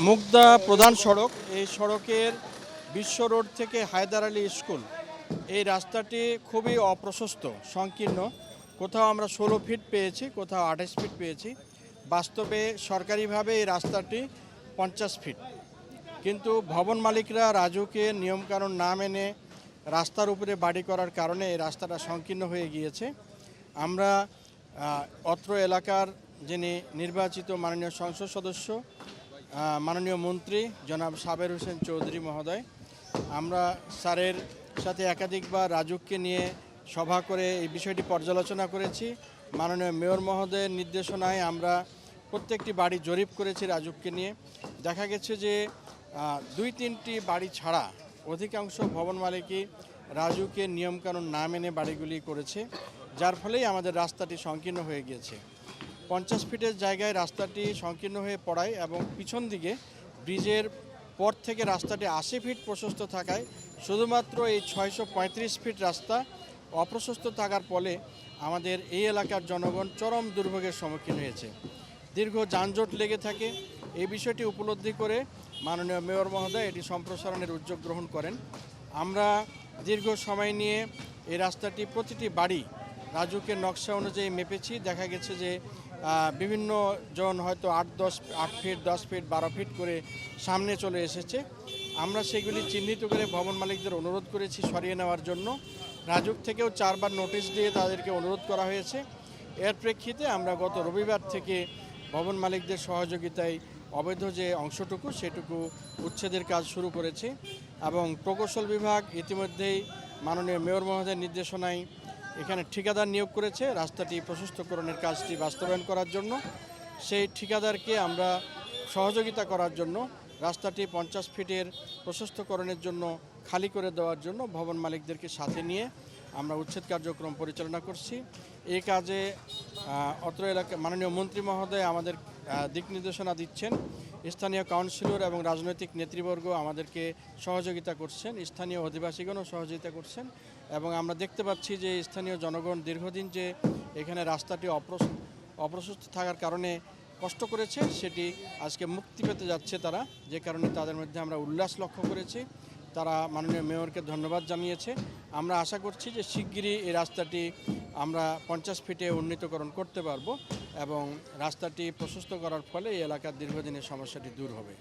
মুগদা প্রধান সড়ক, এই সড়কের বিশ্ব রোড থেকে হায়দার আলী স্কুল এই রাস্তাটি খুবই অপ্রশস্ত, সংকীর্ণ। কোথাও আমরা 16 ফিট পেয়েছি, কোথাও 28 ফিট পেয়েছি। বাস্তবে সরকারিভাবে এই রাস্তাটি 50 ফিট। কিন্তু ভবন মালিকরা রাজুকে নিয়মকানুন না মেনে রাস্তার উপরে বাড়ি করার কারণে এই রাস্তাটা সংকীর্ণ হয়ে গিয়েছে। আমরা অত্র এলাকার যিনি নির্বাচিত মাননীয় সংসদ সদস্য, মাননীয় মন্ত্রী জনাব সাবের হোসেন চৌধুরী মহোদয়, আমরা স্যারের সাথে একাধিকবার রাজুককে নিয়ে সভা করে এই বিষয়টি পর্যালোচনা করেছি। মাননীয় মেয়র মহোদয়ের নির্দেশনায় আমরা প্রত্যেকটি বাড়ি জরিপ করেছি রাজুককে নিয়ে। দেখা গেছে যে 2-3টি বাড়ি ছাড়া অধিকাংশ ভবন মালিকই রাজুকে নিয়মকানুন না মেনে বাড়িগুলি করেছে, যার ফলেই আমাদের রাস্তাটি সংকীর্ণ হয়ে গিয়েছে। 50 ফিটের জায়গায় রাস্তাটি সংকীর্ণ হয়ে পড়ায় এবং পিছন দিকে ব্রিজের পর থেকে রাস্তাটি 80 ফিট প্রশস্ত থাকায় শুধুমাত্র এই 635 ফিট রাস্তা অপ্রশস্ত থাকার ফলে আমাদের এই এলাকার জনগণ চরম দুর্ভোগের সম্মুখীন হয়েছে। দীর্ঘ যানজট লেগে থাকে। এই বিষয়টি উপলব্ধি করে মাননীয় মেয়র মহোদয় এটি সম্প্রসারণের উদ্যোগ গ্রহণ করেন। আমরা দীর্ঘ সময় নিয়ে এই রাস্তাটি প্রতিটি বাড়ি রাজুকের নকশা অনুযায়ী মেপেছি। দেখা গেছে যে বিভিন্ন জন হয়তো 8 ফিট, 10 ফিট, 12 ফিট করে সামনে চলে এসেছে। আমরা সেগুলি চিহ্নিত করে ভবন মালিকদের অনুরোধ করেছি সরিয়ে নেওয়ার জন্য। রাজুক থেকেও 4 বার নোটিশ দিয়ে তাদেরকে অনুরোধ করা হয়েছে। এর প্রেক্ষিতে আমরা গত রবিবার থেকে ভবন মালিকদের সহযোগিতায় অবৈধ যে অংশটুকু সেটুকু উচ্ছেদের কাজ শুরু করেছি এবং প্রকৌশল বিভাগ ইতিমধ্যেই মাননীয় মেয়র মহোদয়ের নির্দেশনায় এখানে ঠিকাদার নিয়োগ করেছে রাস্তাটি প্রশস্তকরণের কাজটি বাস্তবায়ন করার জন্য। সেই ঠিকাদারকে আমরা সহযোগিতা করার জন্য রাস্তাটি 50 ফিটের প্রশস্তকরণের জন্য খালি করে দেওয়ার জন্য ভবন মালিকদেরকে সাথে নিয়ে আমরা উচ্ছেদ কার্যক্রম পরিচালনা করছি। এই কাজে অত্র এলাকা মাননীয় মন্ত্রী মহোদয় আমাদের দিক নির্দেশনা দিচ্ছেন। স্থানীয় কাউন্সিলর এবং রাজনৈতিক নেতৃবর্গ আমাদেরকে সহযোগিতা করছেন, স্থানীয় অধিবাসীগণও সহযোগিতা করছেন এবং আমরা দেখতে পাচ্ছি যে স্থানীয় জনগণ দীর্ঘদিন যে এখানে রাস্তাটি অপ্রশস্ত থাকার কারণে কষ্ট করেছে সেটি আজকে মুক্তি পেতে যাচ্ছে তারা, যে কারণে তাদের মধ্যে আমরা উল্লাস লক্ষ্য করেছি। তারা মাননীয় মেয়রকে ধন্যবাদ জানিয়েছে। আমরা আশা করছি যে শিগগিরই এই রাস্তাটি আমরা 50 ফিটে উন্নীতকরণ করতে পারবো এবং রাস্তাটি প্রশস্ত করার ফলে এই এলাকার দীর্ঘদিনের সমস্যাটি দূর হবে।